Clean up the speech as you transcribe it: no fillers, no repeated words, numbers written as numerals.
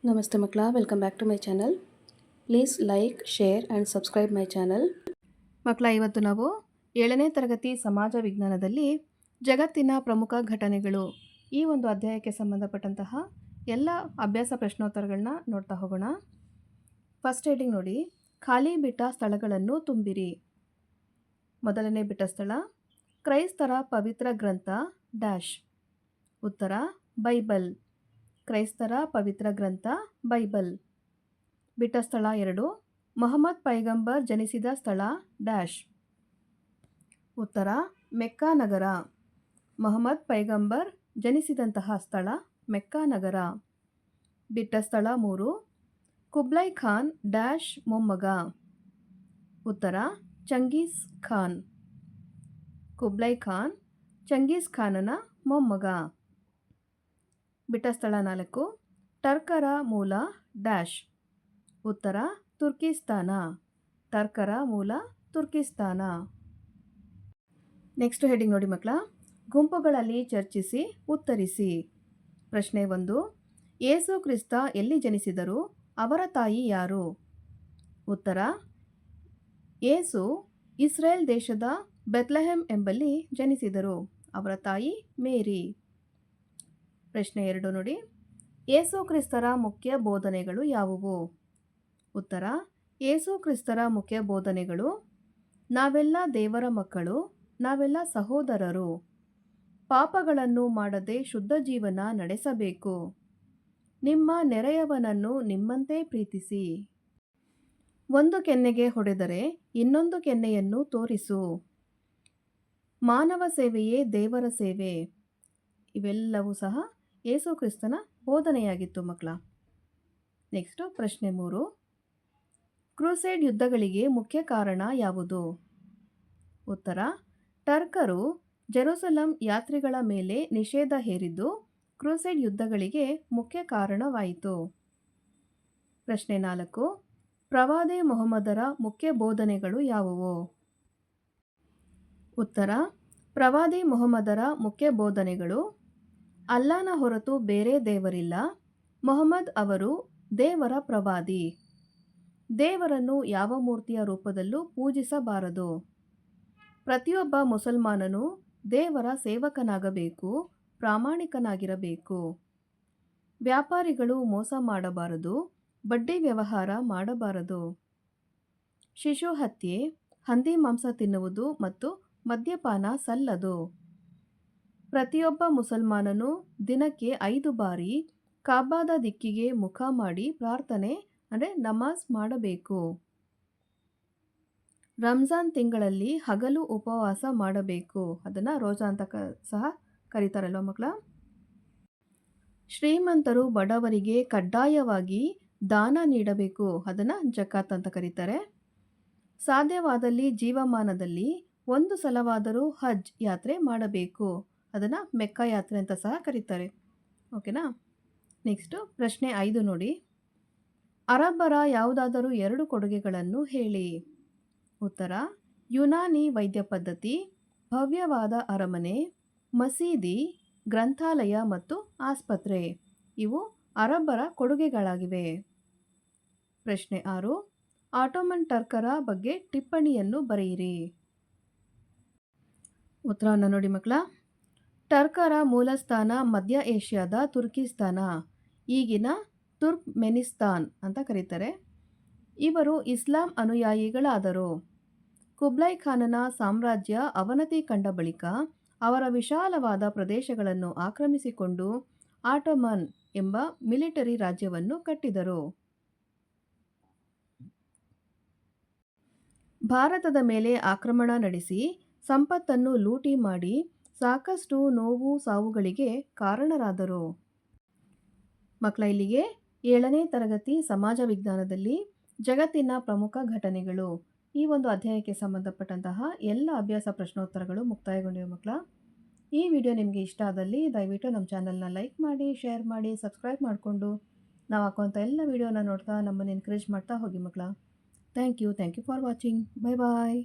ನಮಸ್ತೆ ಮಕ್ಕಳ, welcome back to my channel. Please like, share and subscribe my channel. ಮಕ್ಕಳ, ಇವತ್ತು ನಾವು 7ನೇ ತರಗತಿ ಸಮಾಜ ವಿಜ್ಞಾನದಲ್ಲಿ ಜಗತ್ತಿನ ಪ್ರಮುಖ ಘಟನೆಗಳು ಈ ಒಂದು ಅಧ್ಯಾಯಕ್ಕೆ ಸಂಬಂಧಪಟ್ಟಂತಹ ಎಲ್ಲ ಅಭ್ಯಾಸ ಪ್ರಶ್ನೋತ್ತರಗಳನ್ನ ನೋಡ್ತಾ ಹೋಗೋಣ. ಫಸ್ಟ್ ಹೆಡಿಂಗ್ ನೋಡಿ, ಖಾಲಿ ಬಿಟ್ಟ ಸ್ಥಳಗಳನ್ನು ತುಂಬಿರಿ. ಮೊದಲನೇ ಬಿಟ್ಟ ಸ್ಥಳ, ಕ್ರೈಸ್ತರ ಪವಿತ್ರ ಗ್ರಂಥ ಡ್ಯಾಶ್. ಉತ್ತರ ಬೈಬಲ್. ಕ್ರೈಸ್ತರ ಪವಿತ್ರ ಗ್ರಂಥ ಬೈಬಲ್. ಬಿಟ್ಟ ಸ್ಥಳ 2, ಮೊಹಮ್ಮದ್ ಪೈಗಂಬರ್ ಜನಿಸಿದ ಸ್ಥಳ ಡ್ಯಾಶ್. ಉತ್ತರ ಮೆಕ್ಕಾ ನಗರ. ಮೊಹಮ್ಮದ್ ಪೈಗಂಬರ್ ಜನಿಸಿದಂತಹ ಸ್ಥಳ ಮೆಕ್ಕಾ ನಗರ. ಬಿಟ್ಟ ಸ್ಥಳ 3, ಕುಬ್ಲೈ ಖಾನ್ ಡ್ಯಾಶ್ ಮೊಮ್ಮಗ. ಉತ್ತರ ಚಂಗೀಸ್ ಖಾನ್. ಕುಬ್ಲೈ ಖಾನ್ ಚಂಗೀಸ್ ಖಾನನ ಮೊಮ್ಮಗ. ಬಿಟ್ಟ ಸ್ಥಳ 4, ಟರ್ಕರ ಮೂಲ ಡ್ಯಾಶ್. ಉತ್ತರ ತುರ್ಕಿಸ್ತಾನ. ಟರ್ಕರ ಮೂಲ ತುರ್ಕಿಸ್ತಾನ. ನೆಕ್ಸ್ಟ್ ಹೆಡಿಂಗ್ ನೋಡಿ ಮಕ್ಕಳ, ಗುಂಪುಗಳಲ್ಲಿ ಚರ್ಚಿಸಿ ಉತ್ತರಿಸಿ. ಪ್ರಶ್ನೆ 1, ಯೇಸು ಕ್ರಿಸ್ತ ಎಲ್ಲಿ ಜನಿಸಿದರು? ಅವರ ತಾಯಿ ಯಾರು? ಉತ್ತರ ಯೇಸು ಇಸ್ರೇಲ್ ದೇಶದ ಬೆತ್ಲೆಹೆಮ್ ಎಂಬಲ್ಲಿ ಜನಿಸಿದರು. ಅವರ ತಾಯಿ ಮೇರಿ. ಪ್ರಶ್ನೆ 2 ನೋಡಿ, ಯೇಸು ಕ್ರಿಸ್ತರ ಮುಖ್ಯ ಬೋಧನೆಗಳು ಯಾವುವು? ಉತ್ತರ ಯೇಸು ಕ್ರಿಸ್ತರ ಮುಖ್ಯ ಬೋಧನೆಗಳು: ನಾವೆಲ್ಲ ದೇವರ ಮಕ್ಕಳು, ನಾವೆಲ್ಲ ಸಹೋದರರು, ಪಾಪಗಳನ್ನು ಮಾಡದೆ ಶುದ್ಧ ಜೀವನ ನಡೆಸಬೇಕು, ನಿಮ್ಮ ನೆರೆಯವನನ್ನು ನಿಮ್ಮಂತೆ ಪ್ರೀತಿಸಿ, ಒಂದು ಕೆನ್ನೆಗೆ ಹೊಡೆದರೆ ಇನ್ನೊಂದು ಕೆನ್ನೆಯನ್ನು ತೋರಿಸು, ಮಾನವ ಸೇವೆಯೇ ದೇವರ ಸೇವೆ. ಇವೆಲ್ಲವೂ ಸಹ ಯೇಸು ಕ್ರಿಸ್ತನ ಬೋಧನೆಯಾಗಿತ್ತು ಮಕ್ಕಳ. ನೆಕ್ಸ್ಟು ಪ್ರಶ್ನೆ 3, ಕ್ರೂಸೇಡ್ ಯುದ್ಧಗಳಿಗೆ ಮುಖ್ಯ ಕಾರಣ ಯಾವುದು? ಉತ್ತರ ಟರ್ಕರು ಜೆರುಸಲಂ ಯಾತ್ರಿಗಳ ಮೇಲೆ ನಿಷೇಧ ಹೇರಿದ್ದು ಕ್ರೂಸೇಡ್ ಯುದ್ಧಗಳಿಗೆ ಮುಖ್ಯ ಕಾರಣವಾಯಿತು. ಪ್ರಶ್ನೆ 4, ಪ್ರವಾದಿ ಮೊಹಮ್ಮದರ ಮುಖ್ಯ ಬೋಧನೆಗಳು ಯಾವುವು? ಉತ್ತರ ಪ್ರವಾದಿ ಮೊಹಮ್ಮದರ ಮುಖ್ಯ ಬೋಧನೆಗಳು: ಅಲ್ಲಾನ ಹೊರತು ಬೇರೆ ದೇವರಿಲ್ಲ, ಮೊಹಮ್ಮದ್ ಅವರು ದೇವರ ಪ್ರವಾದಿ, ದೇವರನ್ನು ಯಾವ ಮೂರ್ತಿಯ ರೂಪದಲ್ಲೂ ಪೂಜಿಸಬಾರದು, ಪ್ರತಿಯೊಬ್ಬ ಮುಸಲ್ಮಾನನು ದೇವರ ಸೇವಕನಾಗಬೇಕು, ಪ್ರಾಮಾಣಿಕನಾಗಿರಬೇಕು, ವ್ಯಾಪಾರಿಗಳು ಮೋಸ ಮಾಡಬಾರದು, ಬಡ್ಡಿ ವ್ಯವಹಾರ ಮಾಡಬಾರದು, ಶಿಶು ಹತ್ಯೆ, ಹಂದಿ ಮಾಂಸ ತಿನ್ನುವುದು ಮತ್ತು ಮದ್ಯಪಾನ ಸಲ್ಲದು, ಪ್ರತಿಯೊಬ್ಬ ಮುಸಲ್ಮಾನನು ದಿನಕ್ಕೆ 5 ಬಾರಿ ಕಾಬಾದ ದಿಕ್ಕಿಗೆ ಮುಖ ಮಾಡಿ ಪ್ರಾರ್ಥನೆ ನಮಾಜ್ ಮಾಡಬೇಕು, ರಂಜಾನ್ ತಿಂಗಳಲ್ಲಿ ಹಗಲು ಉಪವಾಸ ಮಾಡಬೇಕು, ಅದನ್ನು ರೋಜಾ ಅಂತ ಸಹ ಕರೀತಾರಲ್ವ ಮಕ್ಕಳ. ಶ್ರೀಮಂತರು ಬಡವರಿಗೆ ಕಡ್ಡಾಯವಾಗಿ ದಾನ ನೀಡಬೇಕು, ಅದನ್ನು ಜಕಾತ್ ಅಂತ ಕರೀತಾರೆ. ಸಾಧ್ಯವಾದಲ್ಲಿ ಜೀವಮಾನದಲ್ಲಿ 1 ಸಲವಾದರೂ ಹಜ್ ಯಾತ್ರೆ ಮಾಡಬೇಕು, ಅದನ್ನು ಮೆಕ್ಕಾ ಯಾತ್ರೆ ಅಂತ ಸಹ ಕರೀತಾರೆ. ಓಕೆನಾ. ನೆಕ್ಸ್ಟು ಪ್ರಶ್ನೆ 5 ನೋಡಿ, ಅರಬ್ಬರ ಯಾವುದಾದರೂ 2 ಕೊಡುಗೆಗಳನ್ನು ಹೇಳಿ. ಉತ್ತರ ಯುನಾನಿ ವೈದ್ಯ ಪದ್ಧತಿ, ಭವ್ಯವಾದ ಅರಮನೆ, ಮಸೀದಿ, ಗ್ರಂಥಾಲಯ ಮತ್ತು ಆಸ್ಪತ್ರೆ. ಇವು ಅರಬ್ಬರ ಕೊಡುಗೆಗಳಾಗಿವೆ. ಪ್ರಶ್ನೆ 6, ಆಟೋಮನ್ ಟರ್ಕರ ಬಗ್ಗೆ ಟಿಪ್ಪಣಿಯನ್ನು ಬರೆಯಿರಿ. ಉತ್ತರವನ್ನು ನೋಡಿ ಮಕ್ಕಳ, ಟರ್ಕರ ಮೂಲಸ್ಥಾನ ಮಧ್ಯ ಏಷ್ಯಾದ ತುರ್ಕಿಸ್ತಾನ, ಈಗಿನ ತುರ್ಕ್ಮೆನಿಸ್ತಾನ್ ಅಂತ ಕರೀತಾರೆ. ಇವರು ಇಸ್ಲಾಂ ಅನುಯಾಯಿಗಳಾದರು. ಕುಬ್ಲೈ ಖಾನನ ಸಾಮ್ರಾಜ್ಯ ಅವನತಿ ಕಂಡ ಬಳಿಕ ಅವರ ವಿಶಾಲವಾದ ಪ್ರದೇಶಗಳನ್ನು ಆಕ್ರಮಿಸಿಕೊಂಡು ಆಟೋಮನ್ ಎಂಬ ಮಿಲಿಟರಿ ರಾಜ್ಯವನ್ನು ಕಟ್ಟಿದರು. ಭಾರತದ ಮೇಲೆ ಆಕ್ರಮಣ ನಡೆಸಿ ಸಂಪತ್ತನ್ನು ಲೂಟಿ ಮಾಡಿ ಸಾಕಷ್ಟು ನೋವು ಸಾವುಗಳಿಗೆ ಕಾರಣರಾದರು. ಮಕ್ಕಳ, ಇಲ್ಲಿಗೆ 7ನೇ ತರಗತಿ ಸಮಾಜ ವಿಜ್ಞಾನದಲ್ಲಿ ಜಗತ್ತಿನ ಪ್ರಮುಖ ಘಟನೆಗಳು ಈ ಒಂದು ಅಧ್ಯಾಯಕ್ಕೆ ಸಂಬಂಧಪಟ್ಟಂತಹ ಎಲ್ಲ ಅಭ್ಯಾಸ ಪ್ರಶ್ನೋತ್ತರಗಳು ಮುಕ್ತಾಯಗೊಂಡಿವೆ ಮಕ್ಕಳ. ಈ ವಿಡಿಯೋ ನಿಮಗೆ ಇಷ್ಟ ಆದಲ್ಲಿ ದಯವಿಟ್ಟು ನಮ್ಮ ಚಾನಲ್ನ ಲೈಕ್ ಮಾಡಿ, ಶೇರ್ ಮಾಡಿ, ಸಬ್ಸ್ಕ್ರೈಬ್ ಮಾಡಿಕೊಂಡು ನಾವು ಹಾಕುವಂಥ ಎಲ್ಲ ವಿಡಿಯೋನ ನೋಡ್ತಾ ನಮ್ಮನ್ನು ಎನ್ಕರೇಜ್ ಮಾಡ್ತಾ ಹೋಗಿ ಮಕ್ಕಳ. Thank you for watching. Bye bye.